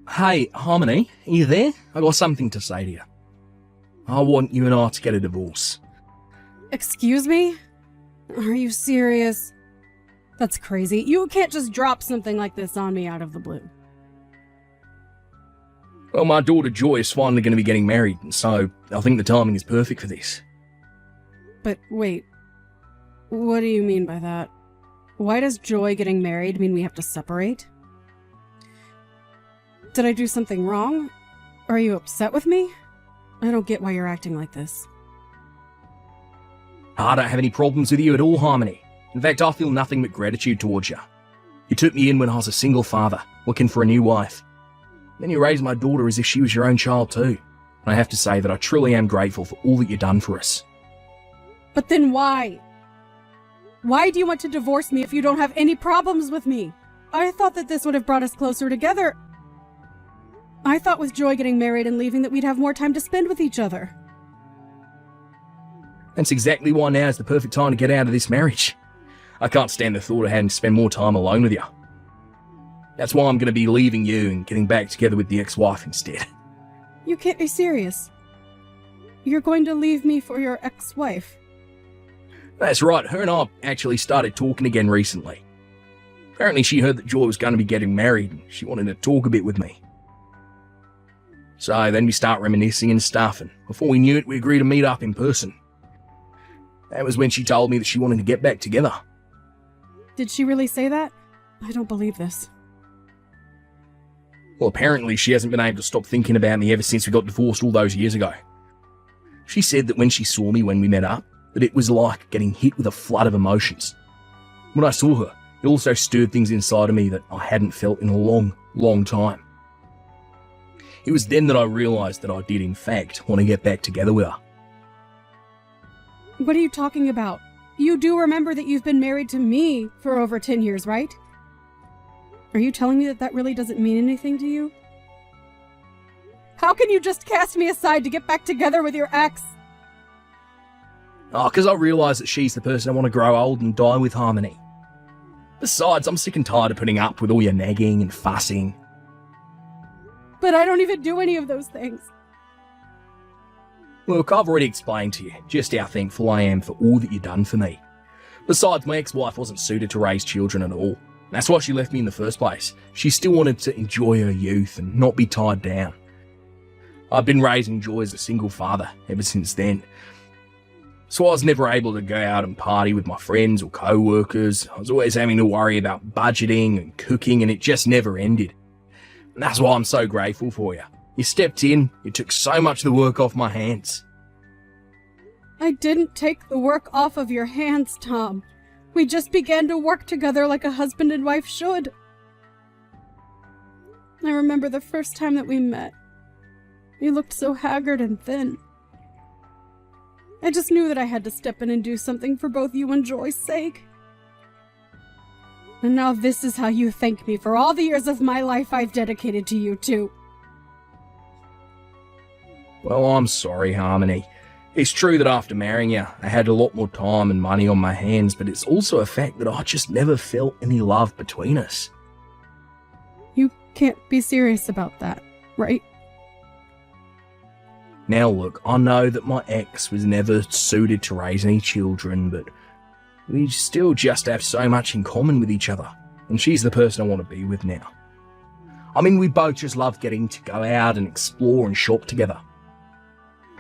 Hey, Harmony, are you there? I got something to say to you. I want you and I to get a divorce. Excuse me? Are you serious? That's crazy. You can't just drop something like this on me out of the blue. Well, my daughter Joy is finally going to be getting married, and so I think the timing is perfect for this. But wait, what do you mean by that? Why does Joy getting married mean we have to separate? Did I do something wrong? Are you upset with me? I don't get why you're acting like this. I don't have any problems with you at all, Harmony. In fact, I feel nothing but gratitude towards you. You took me in when I was a single father, looking for a new wife. Then you raised my daughter as if she was your own child too. And I have to say that I truly am grateful for all that you've done for us. But then why? Why do you want to divorce me if you don't have any problems with me? I thought that this would have brought us closer together. I thought with Joy getting married and leaving that we'd have more time to spend with each other. That's exactly why now is the perfect time to get out of this marriage. I can't stand the thought of having to spend more time alone with you. That's why I'm going to be leaving you and getting back together with the ex-wife instead. You can't be serious. You're going to leave me for your ex-wife. That's right, her and I actually started talking again recently. Apparently she heard that Joy was going to be getting married and she wanted to talk a bit with me. So then we start reminiscing and stuff, and before we knew it, we agreed to meet up in person. That was when she told me that she wanted to get back together. Did she really say that? I don't believe this. Well, apparently she hasn't been able to stop thinking about me ever since we got divorced all those years ago. She said that when she saw me when we met up, that it was like getting hit with a flood of emotions. When I saw her, it also stirred things inside of me that I hadn't felt in a long, long time. It was then that I realised that I did in fact want to get back together with her. What are you talking about? You do remember that you've been married to me for over 10 years, right? Are you telling me that that really doesn't mean anything to you? How can you just cast me aside to get back together with your ex? Oh, because I realise that she's the person I want to grow old and die with, Harmony. Besides, I'm sick and tired of putting up with all your nagging and fussing. But I don't even do any of those things. Look, I've already explained to you just how thankful I am for all that you've done for me. Besides, my ex-wife wasn't suited to raise children at all. That's why she left me in the first place. She still wanted to enjoy her youth and not be tied down. I've been raising Joy as a single father ever since then. So I was never able to go out and party with my friends or co-workers. I was always having to worry about budgeting and cooking, and it just never ended. And that's why I'm so grateful for you. You stepped in, you took so much of the work off my hands. I didn't take the work off of your hands, Tom. We just began to work together like a husband and wife should. I remember the first time that we met. You looked so haggard and thin. I just knew that I had to step in and do something for both you and Joy's sake. And now this is how you thank me for all the years of my life I've dedicated to you two. Well, I'm sorry, Harmony. It's true that after marrying you, I had a lot more time and money on my hands, but it's also a fact that I just never felt any love between us. You can't be serious about that, right? Now look, I know that my ex was never suited to raise any children, but we still just have so much in common with each other, and she's the person I want to be with now. I mean, we both just love getting to go out and explore and shop together.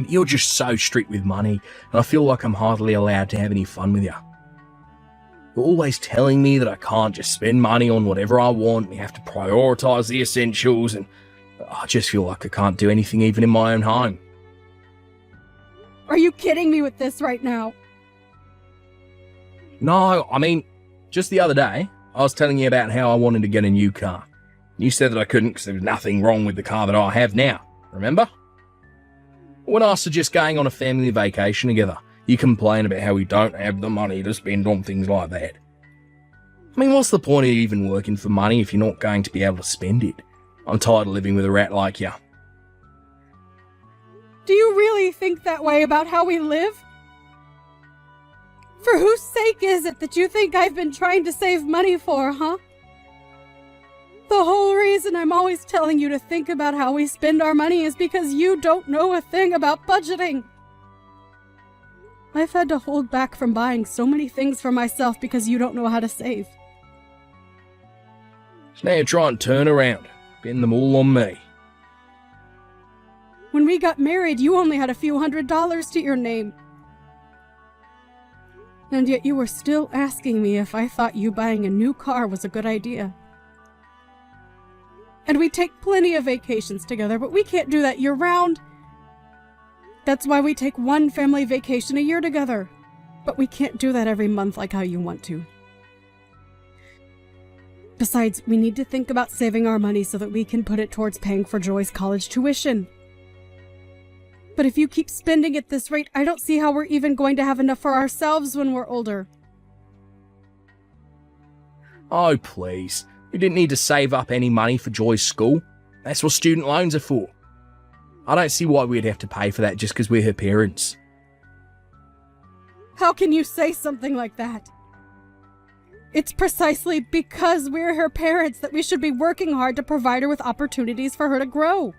You're just so strict with money, and I feel like I'm hardly allowed to have any fun with you. You're always telling me that I can't just spend money on whatever I want, we have to prioritise the essentials, and I just feel like I can't do anything even in my own home. Are you kidding me with this right now? No, I mean, just the other day, I was telling you about how I wanted to get a new car. You said that I couldn't because there was nothing wrong with the car that I have now, remember? When I suggest going on a family vacation together, you complain about how we don't have the money to spend on things like that. I mean, what's the point of even working for money if you're not going to be able to spend it? I'm tired of living with a rat like you. Do you really think that way about how we live? For whose sake is it that you think I've been trying to save money for, huh? The whole reason I'm always telling you to think about how we spend our money is because you don't know a thing about budgeting. I've had to hold back from buying so many things for myself because you don't know how to save. So now you try and turn around, pin them all on me. When we got married, you only had a few $100s to your name. And yet you were still asking me if I thought you buying a new car was a good idea. And we take plenty of vacations together, but we can't do that year-round. That's why we take one family vacation a year together. But we can't do that every month like how you want to. Besides, we need to think about saving our money so that we can put it towards paying for Joy's college tuition. But if you keep spending at this rate, I don't see how we're even going to have enough for ourselves when we're older. Oh, please. We didn't need to save up any money for Joy's school. That's what student loans are for. I don't see why we'd have to pay for that just because we're her parents. How can you say something like that? It's precisely because we're her parents that we should be working hard to provide her with opportunities for her to grow.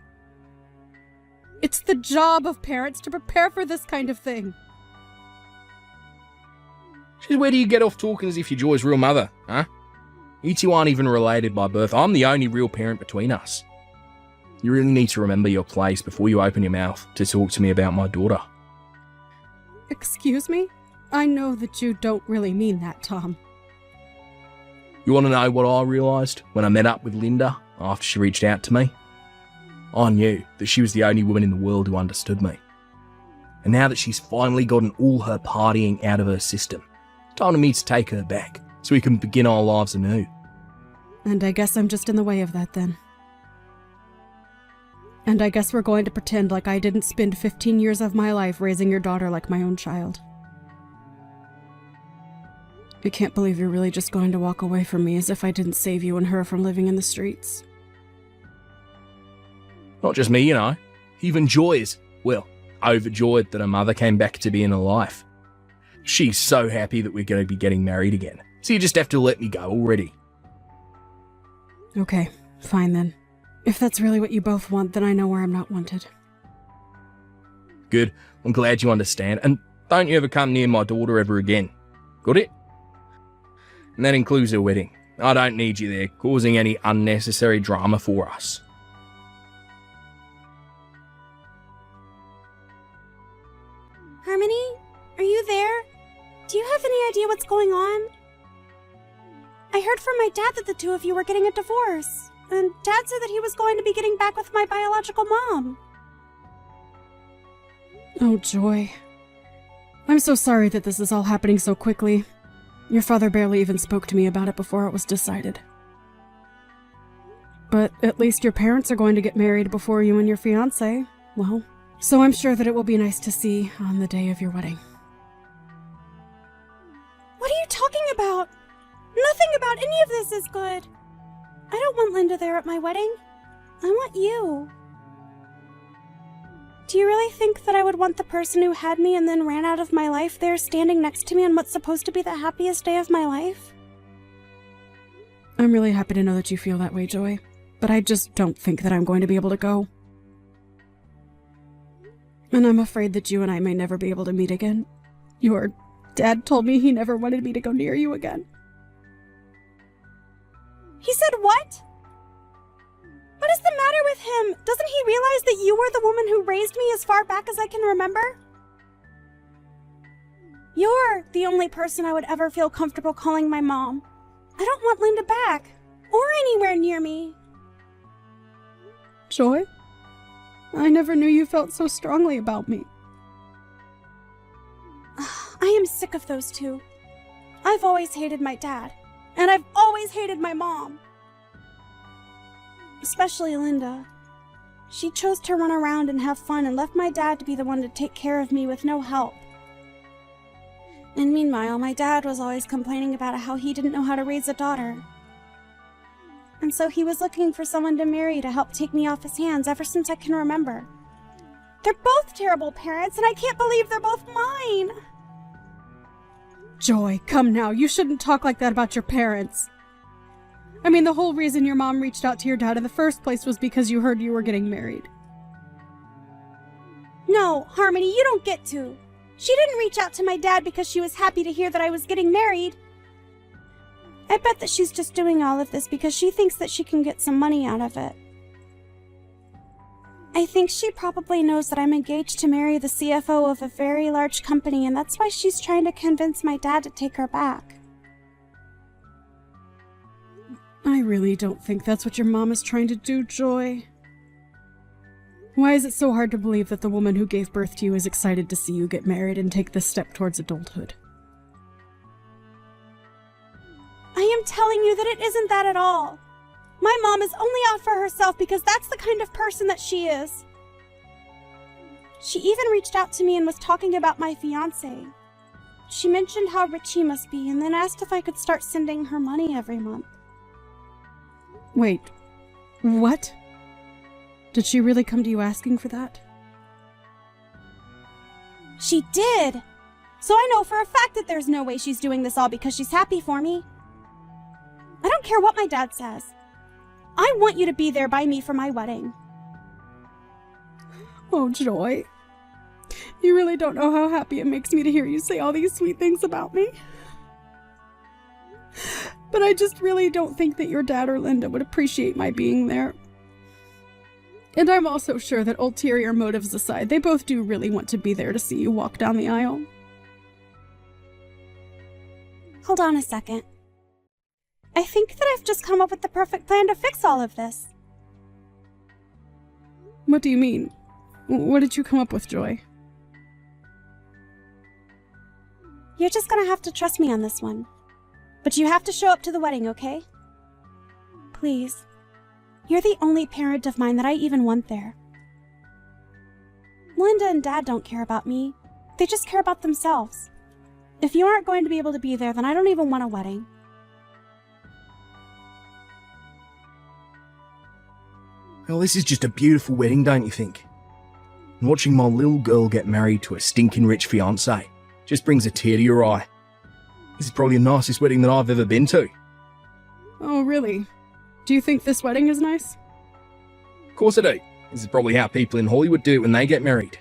It's the job of parents to prepare for this kind of thing. Just where do you get off talking as if you're Joy's real mother, huh? You two aren't even related by birth. I'm the only real parent between us. You really need to remember your place before you open your mouth to talk to me about my daughter. Excuse me? I know that you don't really mean that, Tom. You want to know what I realised when I met up with Linda after she reached out to me? I knew that she was the only woman in the world who understood me. And now that she's finally gotten all her partying out of her system, it's time for me to take her back so we can begin our lives anew. And I guess I'm just in the way of that then. And I guess we're going to pretend like I didn't spend 15 years of my life raising your daughter like my own child. I can't believe you're really just going to walk away from me as if I didn't save you and her from living in the streets. Not just me, you know. Even Joy is, well, overjoyed that her mother came back to be in her life. She's so happy that we're going to be getting married again. So you just have to let me go already. Okay, fine then. If that's really what you both want, then I know where I'm not wanted. Good. I'm glad you understand. And don't you ever come near my daughter ever again. Got it? And that includes her wedding. I don't need you there, causing any unnecessary drama for us. Harmony, are you there? Do you have any idea what's going on? I heard from my dad that the two of you were getting a divorce, and Dad said that he was going to be getting back with my biological mom. Oh, Joy. I'm so sorry that this is all happening so quickly. Your father barely even spoke to me about it before it was decided. But at least your parents are going to get married before you and your fiancé. Well, so I'm sure that it will be nice to see on the day of your wedding. What are you talking about? Nothing about any of this is good. I don't want Linda there at my wedding. I want you. Do you really think that I would want the person who had me and then ran out of my life there standing next to me on what's supposed to be the happiest day of my life? I'm really happy to know that you feel that way, Joy, but I just don't think that I'm going to be able to go. And I'm afraid that you and I may never be able to meet again. Your dad told me he never wanted me to go near you again. He said what? What is the matter with him? Doesn't he realize that you were the woman who raised me as far back as I can remember? You're the only person I would ever feel comfortable calling my mom. I don't want Linda back, or anywhere near me. Joy? I never knew you felt so strongly about me. I am sick of those two. I've always hated my dad, and I've always hated my mom. Especially Linda. She chose to run around and have fun and left my dad to be the one to take care of me with no help. And meanwhile, my dad was always complaining about how he didn't know how to raise a daughter. And so he was looking for someone to marry to help take me off his hands ever since I can remember. They're both terrible parents, and I can't believe they're both mine. Joy, come now. You shouldn't talk like that about your parents. I mean, the whole reason your mom reached out to your dad in the first place was because you heard you were getting married. No, Harmony, you don't get to. She didn't reach out to my dad because she was happy to hear that I was getting married. I bet that she's just doing all of this because she thinks that she can get some money out of it. I think she probably knows that I'm engaged to marry the CFO of a very large company, and that's why she's trying to convince my dad to take her back. I really don't think that's what your mom is trying to do, Joy. Why is it so hard to believe that the woman who gave birth to you is excited to see you get married and take this step towards adulthood? I am telling you that it isn't that at all. My mom is only out for herself because that's the kind of person that she is. She even reached out to me and was talking about my fiancé. She mentioned how rich he must be and then asked if I could start sending her money every month. Wait, what? Did she really come to you asking for that? She did! So I know for a fact that there's no way she's doing this all because she's happy for me. I don't care what my dad says. I want you to be there by me for my wedding. Oh, Joy. You really don't know how happy it makes me to hear you say all these sweet things about me. But I just really don't think that your dad or Linda would appreciate my being there. And I'm also sure that ulterior motives aside, they both do really want to be there to see you walk down the aisle. Hold on a second. I think that I've just come up with the perfect plan to fix all of this. What do you mean? What did you come up with, Joy? You're just gonna have to trust me on this one. But you have to show up to the wedding, okay? Please. You're the only parent of mine that I even want there. Linda and Dad don't care about me. They just care about themselves. If you aren't going to be able to be there, then I don't even want a wedding. Well, this is just a beautiful wedding, don't you think? And watching my little girl get married to a stinking rich fiancé just brings a tear to your eye. This is probably the nicest wedding that I've ever been to. Oh, really? Do you think this wedding is nice? Of course I do. This is probably how people in Hollywood do it when they get married.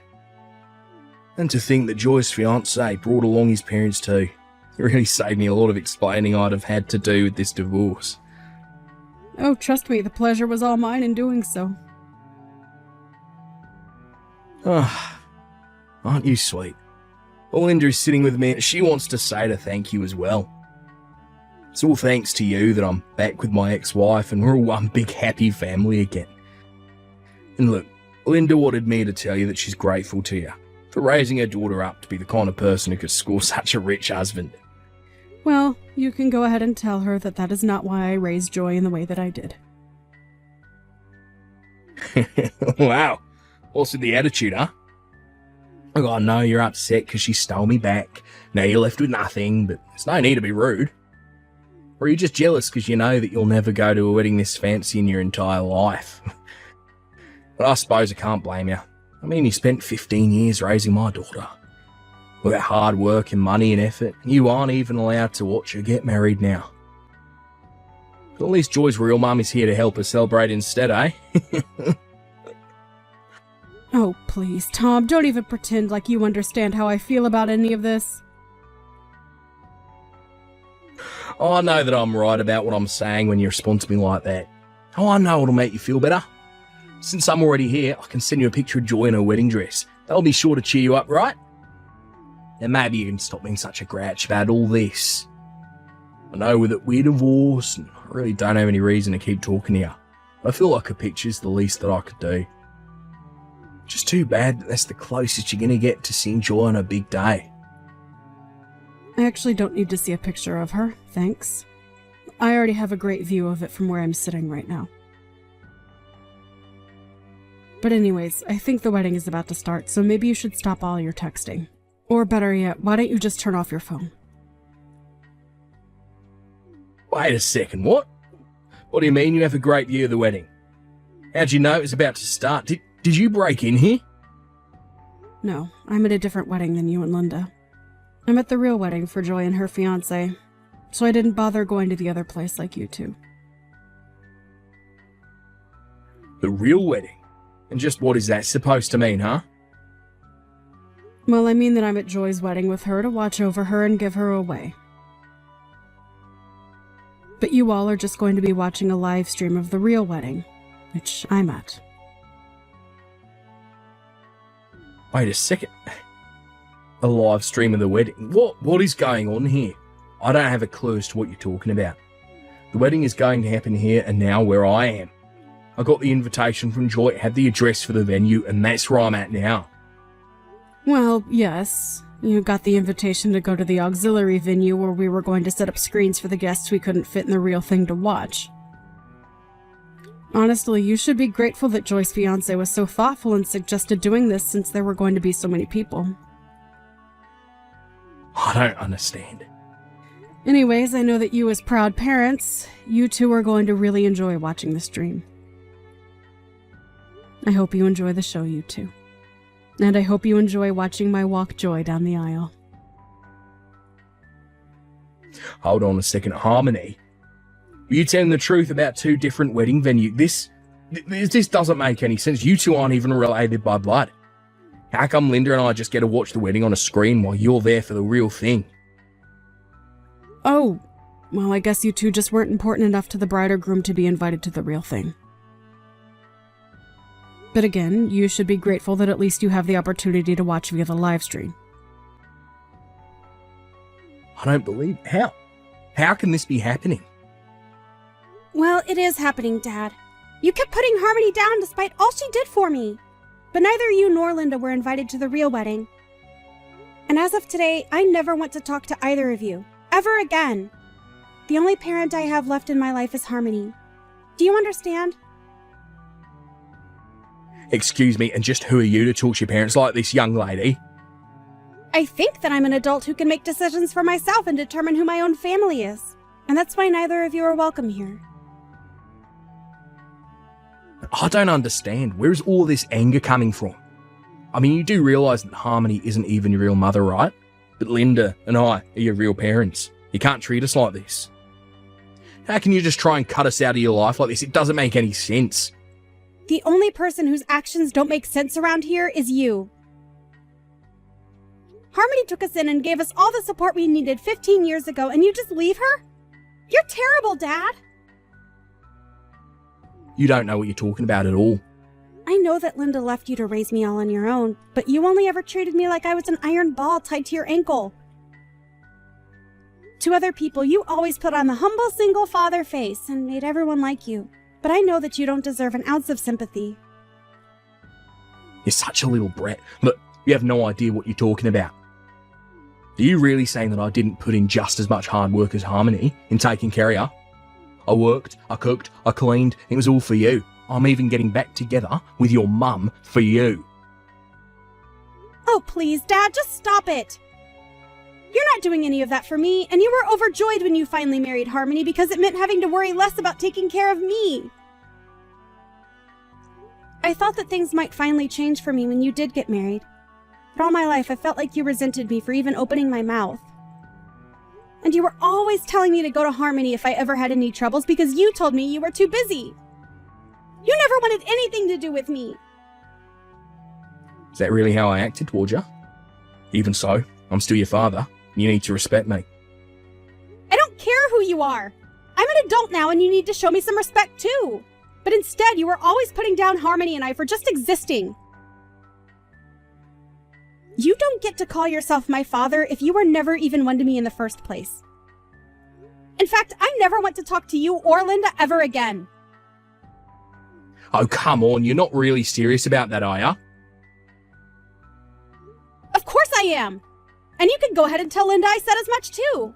And to think that Joy's fiancé brought along his parents too. It really saved me a lot of explaining I'd have had to do with this divorce. Oh, trust me, the pleasure was all mine in doing so. Ah, aren't you sweet? Linda is sitting with me and she wants to say to thank you as well. It's all thanks to you that I'm back with my ex-wife and we're all one big happy family again. And look, Linda wanted me to tell you that she's grateful to you for raising her daughter up to be the kind of person who could score such a rich husband. Well, you can go ahead and tell her that that is not why I raised Joy in the way that I did. Wow, what's with the attitude, huh? Look, I know you're upset because she stole me back. Now you're left with nothing, but there's no need to be rude. Or are you just jealous because you know that you'll never go to a wedding this fancy in your entire life? But I suppose I can't blame you. I mean, you spent 15 years raising my daughter. With that hard work and money and effort, you aren't even allowed to watch her get married now. But at least Joy's real mum is here to help her celebrate instead, eh? Oh, please, Tom, don't even pretend like you understand how I feel about any of this. Oh, I know that I'm right about what I'm saying when you respond to me like that. Oh, I know it'll make you feel better. Since I'm already here, I can send you a picture of Joy in her wedding dress. That'll be sure to cheer you up, right? And maybe you can stop being such a grouch about all this. I know we're divorced, and I really don't have any reason to keep talking to you. I feel like a picture's the least that I could do. Just too bad that that's the closest you're going to get to seeing Joy on a big day. I actually don't need to see a picture of her, thanks. I already have a great view of it from where I'm sitting right now. But anyways, I think the wedding is about to start, so maybe you should stop all your texting. Or better yet, why don't you just turn off your phone? Wait a second, what? What do you mean you have a great view of the wedding? How'd you know it was about to start? Did you break in here? No, I'm at a different wedding than you and Linda. I'm at the real wedding for Joy and her fiancé, so I didn't bother going to the other place like you two. The real wedding? And just what is that supposed to mean, huh? Well, I mean that I'm at Joy's wedding with her to watch over her and give her away. But you all are just going to be watching a live stream of the real wedding, which I'm at. Wait a second. A live stream of the wedding? What is going on here? I don't have a clue as to what you're talking about. The wedding is going to happen here and now where I am. I got the invitation from Joy, had the address for the venue, and that's where I'm at now. Well, yes. You got the invitation to go to the auxiliary venue where we were going to set up screens for the guests we couldn't fit in the real thing to watch. Honestly, you should be grateful that Joy's fiancé was so thoughtful and suggested doing this since there were going to be so many people. I don't understand. Anyways, I know that you as proud parents, you two are going to really enjoy watching the stream. I hope you enjoy the show, you two. And I hope you enjoy watching my walk Joy down the aisle. Hold on a second, Harmony. Are you telling the truth about two different wedding venues? This doesn't make any sense. You two aren't even related by blood. How come Linda and I just get to watch the wedding on a screen while you're there for the real thing? Oh, well, I guess you two just weren't important enough to the bride or groom to be invited to the real thing. But again, you should be grateful that at least you have the opportunity to watch via the live stream. I don't believe... How can this be happening? Well, it is happening, Dad. You kept putting Harmony down despite all she did for me. But neither you nor Linda were invited to the real wedding. And as of today, I never want to talk to either of you. Ever again. The only parent I have left in my life is Harmony. Do you understand? Excuse me, and just who are you to talk to your parents like this, young lady? I think that I'm an adult who can make decisions for myself and determine who my own family is. And that's why neither of you are welcome here. I don't understand. Where is all this anger coming from? I mean, you do realise that Harmony isn't even your real mother, right? But Linda and I are your real parents. You can't treat us like this. How can you just try and cut us out of your life like this? It doesn't make any sense. The only person whose actions don't make sense around here is you. Harmony took us in and gave us all the support we needed 15 years ago, and you just leave her? You're terrible, Dad. You don't know what you're talking about at all. I know that Linda left you to raise me all on your own, but you only ever treated me like I was an iron ball tied to your ankle. To other people, you always put on the humble single father face and made everyone like you. But I know that you don't deserve an ounce of sympathy. You're such a little brat. Look, you have no idea what you're talking about. Are you really saying that I didn't put in just as much hard work as Harmony in taking care of you? I worked, I cooked, I cleaned, it was all for you. I'm even getting back together with your mum for you. Oh, please, Dad, just stop it. You're not doing any of that for me, and you were overjoyed when you finally married Harmony because it meant having to worry less about taking care of me. I thought that things might finally change for me when you did get married. But all my life, I felt like you resented me for even opening my mouth. And you were always telling me to go to Harmony if I ever had any troubles because you told me you were too busy. You never wanted anything to do with me. Is that really how I acted towards you? Even so, I'm still your father. You need to respect me. I don't care who you are. I'm an adult now and you need to show me some respect too. But instead, you were always putting down Harmony and I for just existing. You don't get to call yourself my father if you were never even one to me in the first place. In fact, I never want to talk to you or Linda ever again. Oh, come on. You're not really serious about that, are ya? Of course I am. And you can go ahead and tell Linda I said as much too.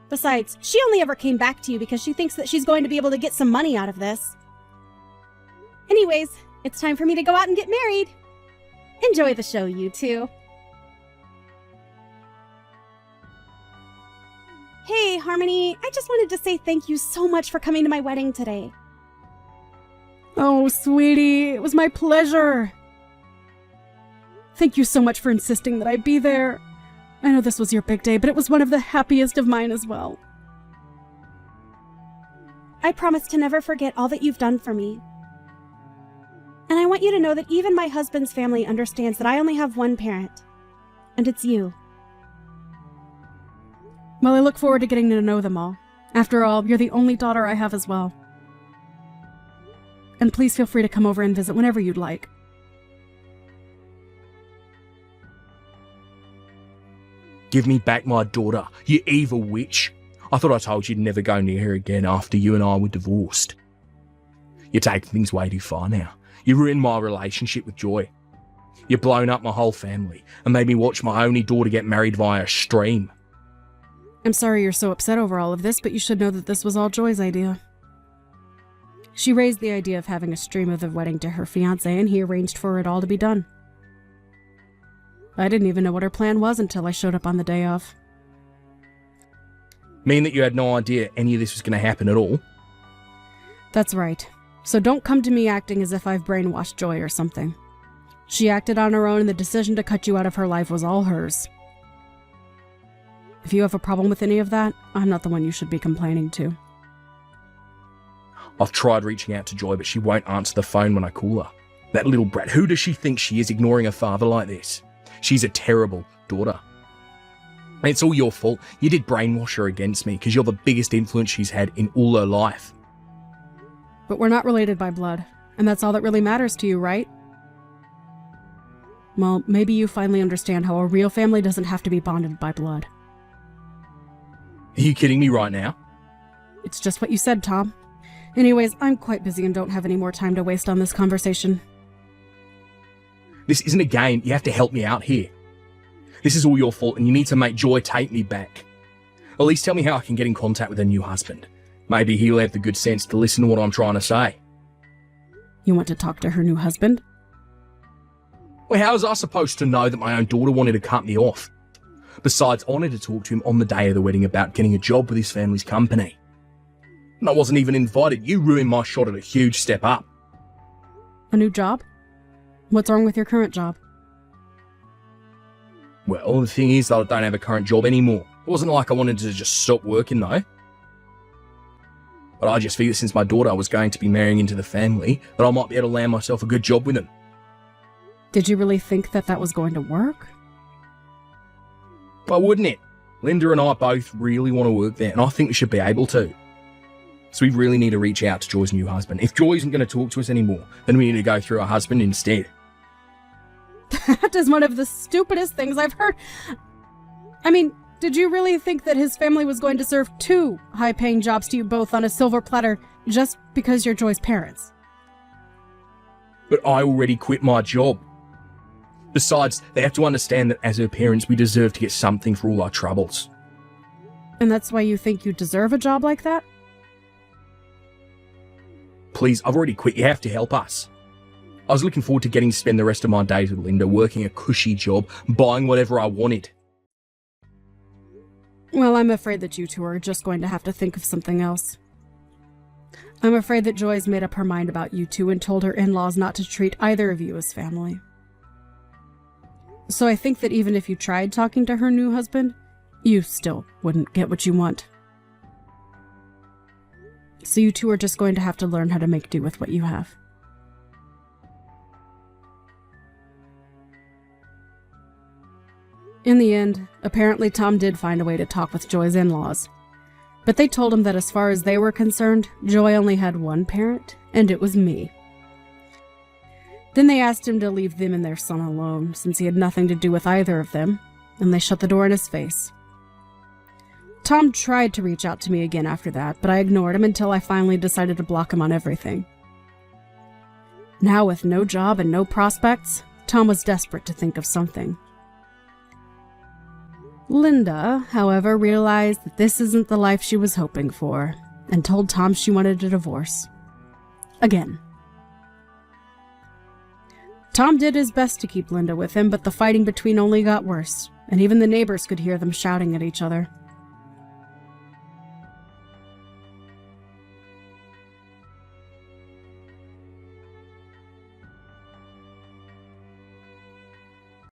Besides, she only ever came back to you because she thinks that she's going to be able to get some money out of this. Anyways, it's time for me to go out and get married. Enjoy the show, you two. Hey, Harmony, I just wanted to say thank you so much for coming to my wedding today. Oh, sweetie, it was my pleasure. Thank you so much for insisting that I be there. I know this was your big day, but it was one of the happiest of mine as well. I promise to never forget all that you've done for me. want you to know that even my husband's family understands that I only have one parent. And it's you. Well, I look forward to getting to know them all. After all, you're the only daughter I have as well. And please feel free to come over and visit whenever you'd like. Give me back my daughter, you evil witch. I thought I told you to never go near her again after you and I were divorced. You're taking things way too far now. You ruined my relationship with Joy. You've blown up my whole family and made me watch my only daughter get married via a stream. I'm sorry you're so upset over all of this, but you should know that this was all Joy's idea. She raised the idea of having a stream of the wedding to her fiancé, and he arranged for it all to be done. I didn't even know what her plan was until I showed up on the day of. Mean that you had no idea any of this was going to happen at all? That's right. So don't come to me acting as if I've brainwashed Joy or something. She acted on her own, and the decision to cut you out of her life was all hers. If you have a problem with any of that, I'm not the one you should be complaining to. I've tried reaching out to Joy, but she won't answer the phone when I call her. That little brat, who does she think she is, ignoring her father like this? She's a terrible daughter. And it's all your fault. You did brainwash her against me because you're the biggest influence she's had in all her life. But we're not related by blood, and that's all that really matters to you, right? Well, maybe you finally understand how a real family doesn't have to be bonded by blood. Are you kidding me right now? It's just what you said, Tom. Anyways, I'm quite busy and don't have any more time to waste on this conversation. This isn't a game. You have to help me out here. This is all your fault, and you need to make Joy take me back. At least tell me how I can get in contact with her new husband. Maybe he'll have the good sense to listen to what I'm trying to say. You want to talk to her new husband? Well, how was I supposed to know that my own daughter wanted to cut me off? Besides, I wanted to talk to him on the day of the wedding about getting a job with his family's company. And I wasn't even invited. You ruined my shot at a huge step up. A new job? What's wrong with your current job? Well, the thing is that I don't have a current job anymore. It wasn't like I wanted to just stop working though. But I just figured since my daughter was going to be marrying into the family, that I might be able to land myself a good job with them. Did you really think that that was going to work? Why wouldn't it? Linda and I both really want to work there, and I think we should be able to. So we really need to reach out to Joy's new husband. If Joy isn't going to talk to us anymore, then we need to go through her husband instead. That is one of the stupidest things I've heard. I mean, did you really think that his family was going to serve 2 high-paying jobs to you both on a silver platter just because you're Joy's parents? But I already quit my job. Besides, they have to understand that as her parents, we deserve to get something for all our troubles. And that's why you think you deserve a job like that? Please, I've already quit. You have to help us. I was looking forward to getting to spend the rest of my days with Linda, working a cushy job, buying whatever I wanted. Well, I'm afraid that you two are just going to have to think of something else. I'm afraid that Joy's made up her mind about you two and told her in-laws not to treat either of you as family. So I think that even if you tried talking to her new husband, you still wouldn't get what you want. So you two are just going to have to learn how to make do with what you have. In the end, apparently Tom did find a way to talk with Joy's in-laws. But they told him that as far as they were concerned, Joy only had one parent, and it was me. Then they asked him to leave them and their son alone, since he had nothing to do with either of them, and they shut the door in his face. Tom tried to reach out to me again after that, but I ignored him until I finally decided to block him on everything. Now with no job and no prospects, Tom was desperate to think of something. Linda, however, realized that this isn't the life she was hoping for, and told Tom she wanted a divorce. Again. Tom did his best to keep Linda with him, but the fighting between only got worse, and even the neighbors could hear them shouting at each other.